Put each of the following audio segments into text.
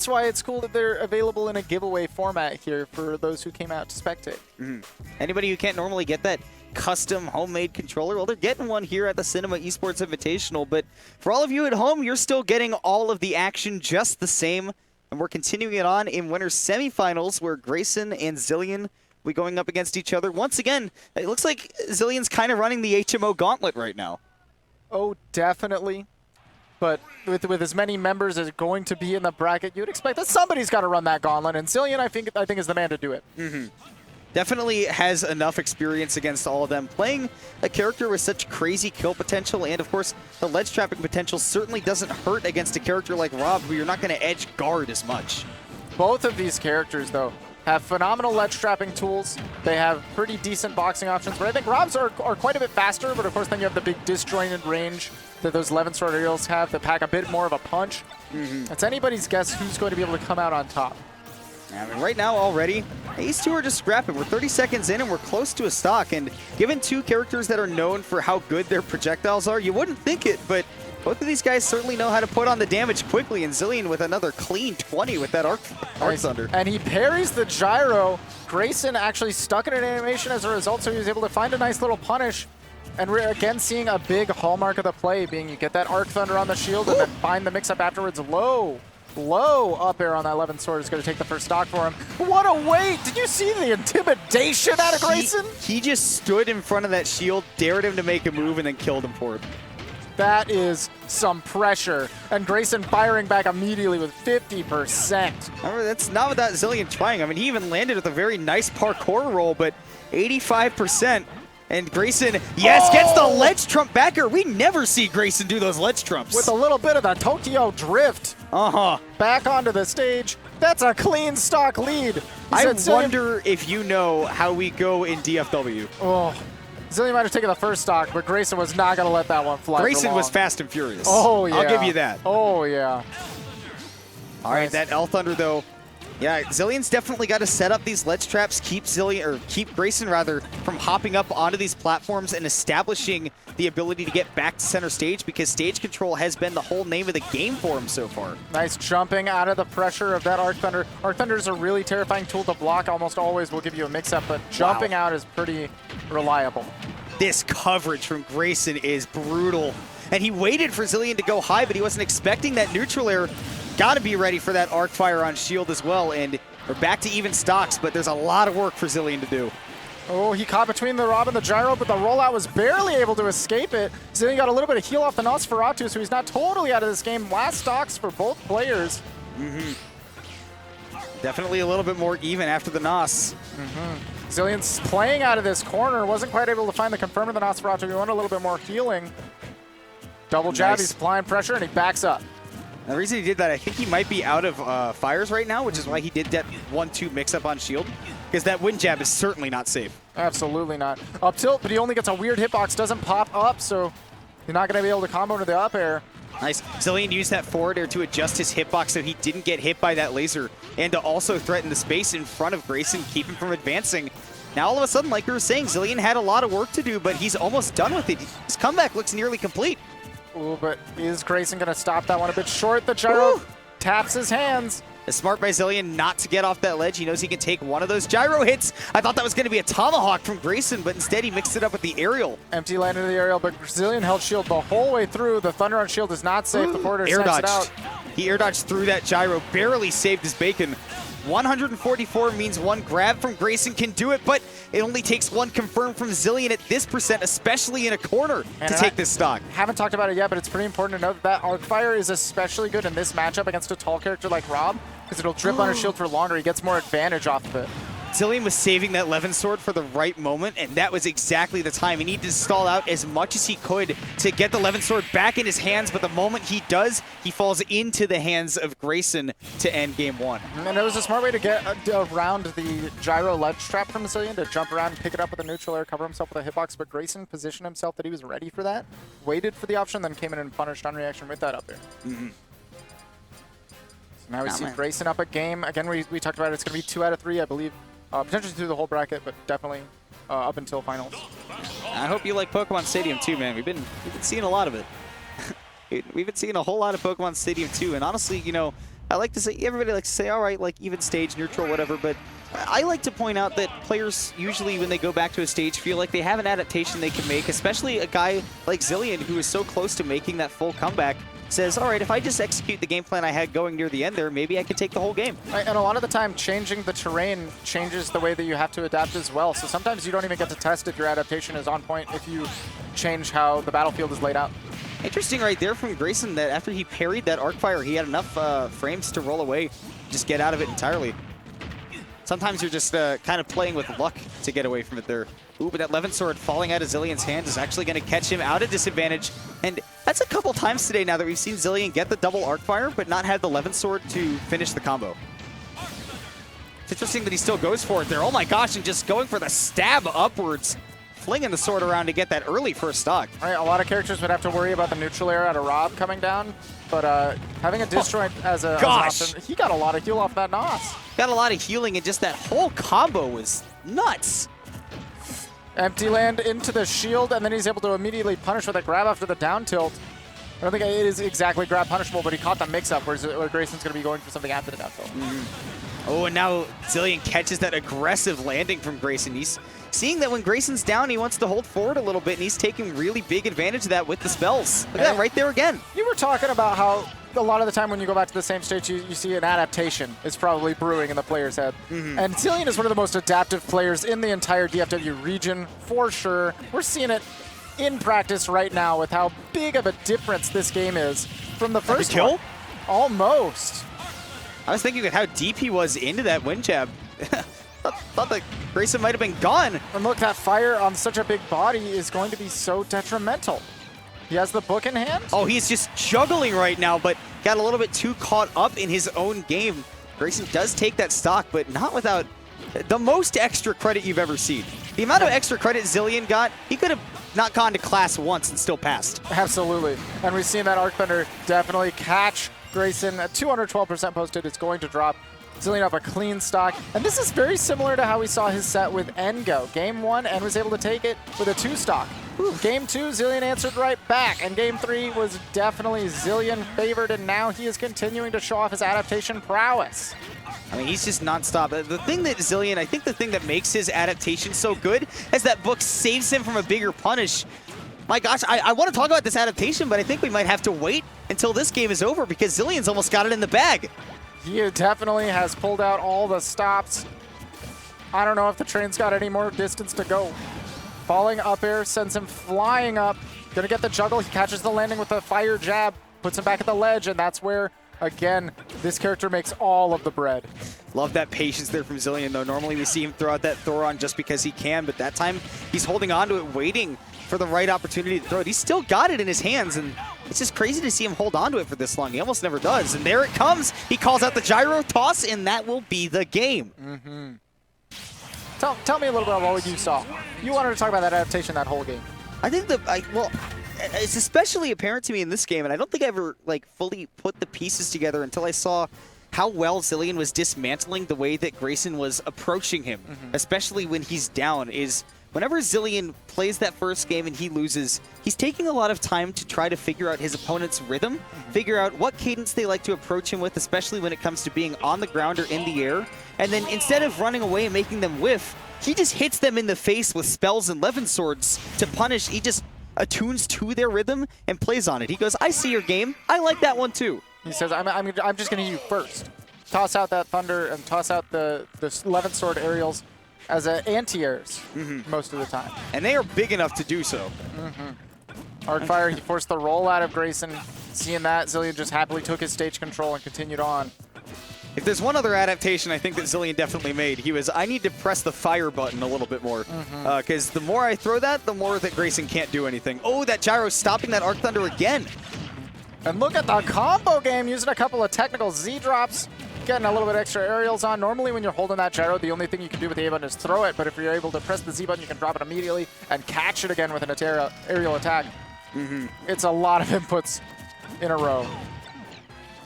That's why it's cool that they're available in a giveaway format here for those who came out to spectate. Anybody who can't normally get that custom homemade controller, well, they're getting one here at the Cinema Esports Invitational. But for all of you at home, you're still getting all of the action just the same. And we're continuing it on in winners semifinals, where Grayson and Xillion will be going up against each other. Once again, it looks like Xillion's kind of running the HMO gauntlet right now. Oh, definitely. But with as many members as are going to be in the bracket, you'd expect that somebody's got to run that gauntlet. And Xillion, I think is the man to do it. Definitely has enough experience against all of them. Playing a character with such crazy kill potential and, of course, the ledge trapping potential certainly doesn't hurt against a character like Rob, where you're not going to edge guard as much. Both of these characters, though, have phenomenal ledge trapping tools. They have pretty decent boxing options, but I think Rob's are quite a bit faster, but of course then you have the big disjointed range that those 11-sword aerials have that pack a bit more of a punch. It's anybody's guess who's going to be able to come out on top. I mean, right now already, these two are just scrapping. We're 30 seconds in and we're close to a stock. And given two characters that are known for how good their projectiles are, you wouldn't think it, but both of these guys certainly know how to put on the damage quickly. And Xillion with another clean 20 with that Arc Thunder. And he parries the gyro. Grayson actually stuck in an animation as a result, so he was able to find a nice little punish. And we're again seeing a big hallmark of the play being you get that Arc Thunder on the shield and then find the mix-up afterwards. Low up air on that 11th sword is going to take the first stock for him. What a wait! Did you see the intimidation out of Grayson? He just stood in front of that shield, dared him to make a move, and then killed him for it. That is some pressure. And Grayson firing back immediately with 50%. However, that's not without Xillion trying. I mean, he even landed with a very nice parkour roll, but 85%. And Grayson, yes, gets the ledge trump backer. We never see Grayson do those ledge trumps. With a little bit of the Tokyo drift. Back onto the stage. That's a clean stock lead. I wonder if you know how we go in DFW. Oh, Xillion might have taken the first stock, but Grayson was not going to let that one fly. Grayson was fast and furious. Oh, yeah. I'll give you that. Oh, yeah. All right, that L Thunder, though. Yeah, Xillion's definitely got to set up these ledge traps, keep Grayson from hopping up onto these platforms and establishing the ability to get back to center stage, because stage control has been the whole name of the game for him so far. Nice jumping out of the pressure of that Arc Thunder. Arc Thunder is a really terrifying tool to block. Almost always will give you a mix-up, but jumping out is pretty reliable. This coverage from Grayson is brutal. And he waited for Xillion to go high, but he wasn't expecting that neutral air. Got to be ready for that arc fire on shield as well, and we're back to even stocks, but there's a lot of work for Xillion to do. Oh, he caught between the Rob and the gyro, but the rollout was barely able to escape it. Xillion got a little bit of heal off the Nosferatu, so he's not totally out of this game. Last stocks for both players. Definitely a little bit more even after the Nos. Xillion's playing out of this corner, wasn't quite able to find the confirm of the Nosferatu. He wanted a little bit more healing. Double jab, he's applying pressure, and he backs up. And the reason he did that, I think he might be out of fires right now, which is why he did that 1-2 mix-up on shield, because that wind jab is certainly not safe. Absolutely not. Up tilt, but he only gets a weird hitbox, doesn't pop up, so you're not going to be able to combo into the up air. Nice. Xillion used that forward air to adjust his hitbox so he didn't get hit by that laser, and to also threaten the space in front of Grayson, keep him from advancing. Now all of a sudden, like we were saying, Xillion had a lot of work to do, but he's almost done with it. His comeback looks nearly complete. Ooh, but is Grayson going to stop that one a bit short? The gyro taps his hands. It's smart by Xillion not to get off that ledge. He knows he can take one of those gyro hits. I thought that was going to be a tomahawk from Grayson, but instead he mixed it up with the aerial. Empty landed the aerial, but Xillion held shield the whole way through. The Thunder on shield is not safe. The forward air snipes it out. He air dodged through that gyro, barely saved his bacon. 144 means one grab from Grayson can do it, but it only takes one confirm from Xillion at this percent, especially in a corner, to take this stock. Haven't talked about it yet, but it's pretty important to note that arc fire is especially good in this matchup against a tall character like Rob, because it'll drip on his shield for longer. He gets more advantage off of it. Xillion was saving that 11 sword for the right moment, and that was exactly the time. He needed to stall out as much as he could to get the 11 sword back in his hands, but the moment he does, he falls into the hands of Grayson to end game one. And it was a smart way to get around the gyro ledge trap from Xillion, to jump around and pick it up with a neutral air, cover himself with a hitbox, but Grayson positioned himself that he was ready for that, waited for the option, then came in and punished on reaction with that up there. So now we see Grayson up a game. Again, we talked about it. It's going to be 2 out of 3, I believe. Potentially through the whole bracket, but definitely up until finals. I hope you like Pokemon Stadium too, man. We've been seeing a lot of it. We've been seeing a whole lot of Pokemon Stadium too, and honestly, you know, I like to say, everybody likes to say, all right, like even stage, neutral, whatever, but I like to point out that players usually, when they go back to a stage, feel like they have an adaptation they can make, especially a guy like Xillion, who is so close to making that full comeback, says, all right, if I just execute the game plan I had going near the end there, maybe I could take the whole game. Right, and a lot of the time, changing the terrain changes the way that you have to adapt as well. So sometimes you don't even get to test if your adaptation is on point if you change how the battlefield is laid out. Interesting right there from Grayson that after he parried that arc fire, he had enough frames to roll away, just get out of it entirely. Sometimes you're just kind of playing with luck to get away from it there. Ooh, but that Levin Sword falling out of Xillion's hands is actually going to catch him out of disadvantage. And that's a couple times today now that we've seen Xillion get the double arc fire, but not have the Levin Sword to finish the combo. It's interesting that he still goes for it there. Oh my gosh, and just going for the stab upwards. Flinging the sword around to get that early first stock. Right, a lot of characters would have to worry about the neutral air out of Rob coming down, but having a disjoint as an option, he got a lot of heal off that NOS. Got a lot of healing, and just that whole combo was nuts. Empty land into the shield, and then he's able to immediately punish with a grab after the down tilt. I don't think it is exactly grab punishable, but he caught the mix-up, where Grayson's going to be going for something after the down tilt. Oh, and now Xillion catches that aggressive landing from Grayson. He's seeing that when Grayson's down, he wants to hold forward a little bit, and he's taking really big advantage of that with the spells. Look at that right there again. You were talking about how a lot of the time when you go back to the same stage, you see an adaptation is probably brewing in the player's head. And Xillion is one of the most adaptive players in the entire DFW region, for sure. We're seeing it in practice right now with how big of a difference this game is from the first kill? one. Almost. I was thinking of how deep he was into that wind jab. Thought that Grayson might have been gone. And look, that fire on such a big body is going to be so detrimental. He has the book in hand. Oh, he's just juggling right now, but got a little bit too caught up in his own game. Grayson does take that stock, but not without the most extra credit you've ever seen. The amount of extra credit Xillion got, he could have not gone to class once and still passed. Absolutely. And we've seen that Arc Thunder definitely catch Grayson at 212% posted. It's going to drop. Xillion up a clean stock. And this is very similar to how we saw his set with Engo. Game 1, En was able to take it with a 2 stock. Game 2, Xillion answered right back. And Game 3 was definitely Xillion favored, and now he is continuing to show off his adaptation prowess. I mean, he's just nonstop. The thing that Xillion, I think the thing that makes his adaptation so good is that book saves him from a bigger punish. My gosh, I want to talk about this adaptation, but I think we might have to wait until this game is over because Xillion's almost got it in the bag. He definitely has pulled out all the stops. I don't know if the train's got any more distance to go. Falling up air sends him flying up. Gonna get the juggle. He catches the landing with a fire jab, puts him back at the ledge, and that's where, again, this character makes all of the bread. Love that patience there from Xillion, though. Normally we see him throw out that Thoron just because he can, but that time he's holding on to it, waiting for the right opportunity to throw it. He's still got it in his hands, and it's just crazy to see him hold on to it for this long. He almost never does. And there it comes. He calls out the gyro toss, and that will be the game. Tell me a little bit about what you saw. You wanted to talk about that adaptation that whole game. I think well, it's especially apparent to me in this game, and I don't think I ever fully put the pieces together until I saw how well Xillion was dismantling the way that Grayson was approaching him, especially when he's down, is whenever Xillion plays that first game and he loses, he's taking a lot of time to try to figure out his opponent's rhythm, figure out what cadence they like to approach him with, especially when it comes to being on the ground or in the air. And then instead of running away and making them whiff, he just hits them in the face with spells and Levin Swords to punish. He just attunes to their rhythm and plays on it. He goes, I see your game. I like that one too. He says, I'm just going to use first. Toss out that Thunder and toss out the Levin Sword aerials as anti-airs most of the time. And they are big enough to do so. Arcfire, he forced the roll out of Grayson. Seeing that, Xillion just happily took his stage control and continued on. If there's one other adaptation I think that Xillion definitely made, he was, I need to press the fire button a little bit more. Because the more I throw that, the more that Grayson can't do anything. Oh, that gyro stopping that Arc Thunder again. And look at the combo game, using a couple of technical Z-drops, getting a little bit extra aerials on. Normally when you're holding that gyro, the only thing you can do with the A button is throw it, but if you're able to press the Z button, you can drop it immediately and catch it again with an aerial attack. It's a lot of inputs in a row.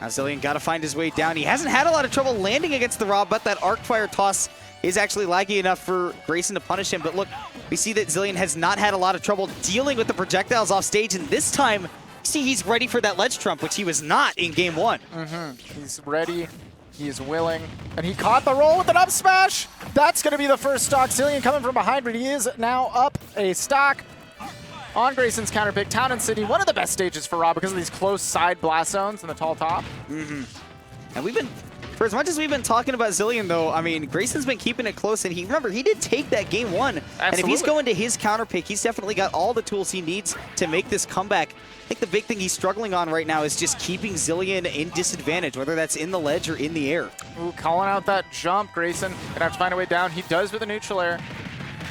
Now Xillion got to find his way down. He hasn't had a lot of trouble landing against the Rob, but that arc fire toss is actually laggy enough for Grayson to punish him. But look, we see that Xillion has not had a lot of trouble dealing with the projectiles off stage, and this time see he's ready for that ledge trump, which he was not in game 1. He's ready. He's willing. And he caught the roll with an up smash. That's going to be the first stock. Xillion coming from behind, but he is now up a stock on Grayson's counter pick. Town and City, one of the best stages for Rob because of these close side blast zones and the tall top. And we've been, for as much as we've been talking about Xillion, though, I mean, Grayson's been keeping it close, and remember, he did take that game 1. Absolutely. And if he's going to his counter pick, he's definitely got all the tools he needs to make this comeback. I think the big thing he's struggling on right now is just keeping Xillion in disadvantage, whether that's in the ledge or in the air. Ooh, calling out that jump. Grayson gonna have to find a way down. He does with the neutral air.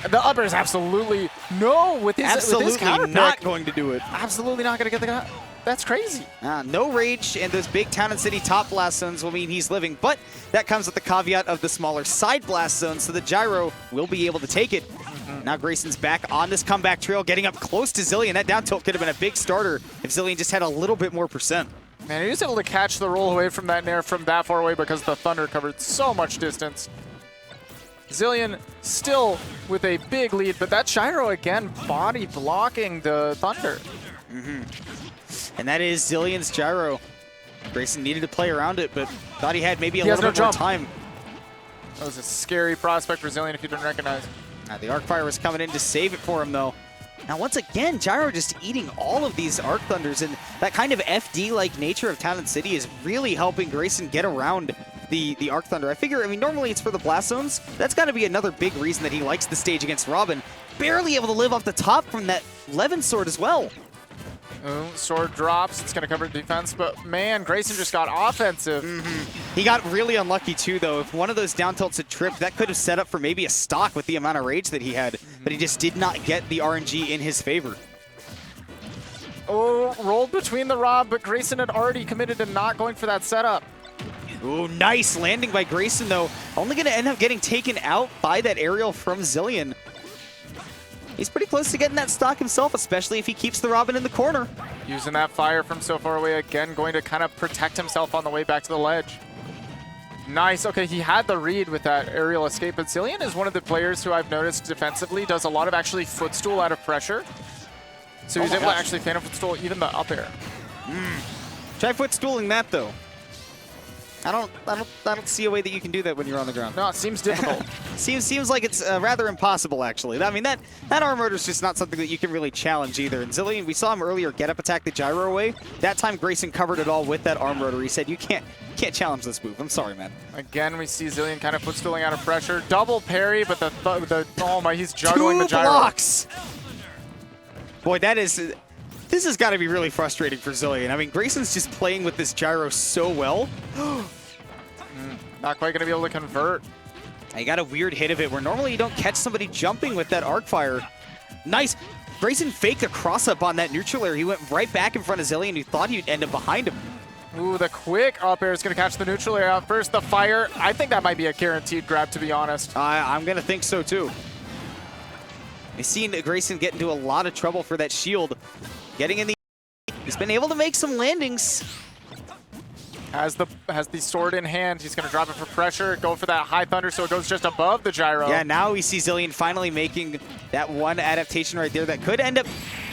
The upper is absolutely no with his counter not pick. going to do it. Absolutely not gonna get the. That's crazy. No rage, and those big Town and City top blast zones will mean he's living, but that comes with the caveat of the smaller side blast zones, so the gyro will be able to take it. Now Grayson's back on this comeback trail, getting up close to Xillion. That down tilt could have been a big starter if Xillion just had a little bit more percent. Man, he was able to catch the roll away from that nair from that far away because the Thunder covered so much distance. Xillion still with a big lead, but that gyro again body blocking the Thunder. And that is Xillion's gyro. Grayson needed to play around it, but thought he had maybe a little bit more time. That was a scary prospect for Xillion if you didn't recognize. The Arc Fire was coming in to save it for him, though. Now, once again, gyro just eating all of these Arc Thunders, and that kind of FD-like nature of Town and City is really helping Grayson get around the Arc Thunder. I mean, normally it's for the blast zones. That's got to be another big reason that he likes the stage against Robin. Barely able to live off the top from that Levin sword as well. Ooh, sword drops. It's going to cover defense, but man, Grayson just got offensive. He got really unlucky too, though. If one of those down tilts had tripped, that could have set up for maybe a stock with the amount of rage that he had, but he just did not get the RNG in his favor. Oh, rolled between the Rob, but Grayson had already committed to not going for that setup. Ooh, nice landing by Grayson, though. Only going to end up getting taken out by that aerial from Xillion. He's pretty close to getting that stock himself, especially if he keeps the Robin in the corner. Using that fire from so far away again, going to kind of protect himself on the way back to the ledge. Nice. Okay, he had the read with that aerial escape, but Xillion is one of the players who I've noticed defensively does a lot of actually footstool out of pressure. So he's able to actually phantom footstool even the up air. Try footstooling that, though. I don't see a way that you can do that when you're on the ground. No, it seems difficult. Seems like it's rather impossible, actually. I mean, that arm rotor is just not something that you can really challenge either. And Xillion, we saw him earlier get up attack the gyro away. That time Grayson covered it all with that arm rotor. He said, you can't challenge this move. I'm sorry, man. Again, we see Xillion kind of footstooling out of pressure. Double parry, but oh my, he's juggling the gyro. 2 blocks! Boy, this has got to be really frustrating for Xillion. I mean, Grayson's just playing with this gyro so well. Not quite going to be able to convert. I got a weird hit of it where normally you don't catch somebody jumping with that arc fire. Nice. Grayson faked a cross-up on that neutral air. He went right back in front of Xillion, who thought he'd end up behind him. Ooh, the quick up air is going to catch the neutral air out first. The fire, I think that might be a guaranteed grab, to be honest. I'm going to think so, too. We've seen Grayson get into a lot of trouble for that shield. Getting in the... He's been able to make some landings. Has the sword in hand. He's going to drop it for pressure, go for that high thunder so it goes just above the gyro. Yeah, now we see Xillion finally making that one adaptation right there that could end up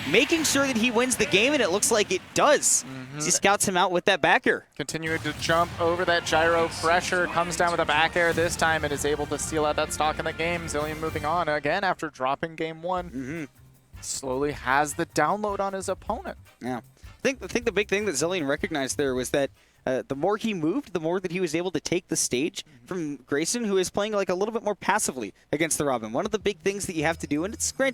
making sure that he wins the game, and it looks like it does. He scouts him out with that back air. Continuing to jump over that gyro. Pressure comes down with a back air this time and is able to steal out that stock in the game. Xillion moving on again after dropping game 1. Slowly has the download on his opponent. Yeah. I think the big thing that Xillion recognized there was that the more he moved, the more that he was able to take the stage from Grayson, who is playing like a little bit more passively against the Robin. One of the big things that you have to do, and it's granted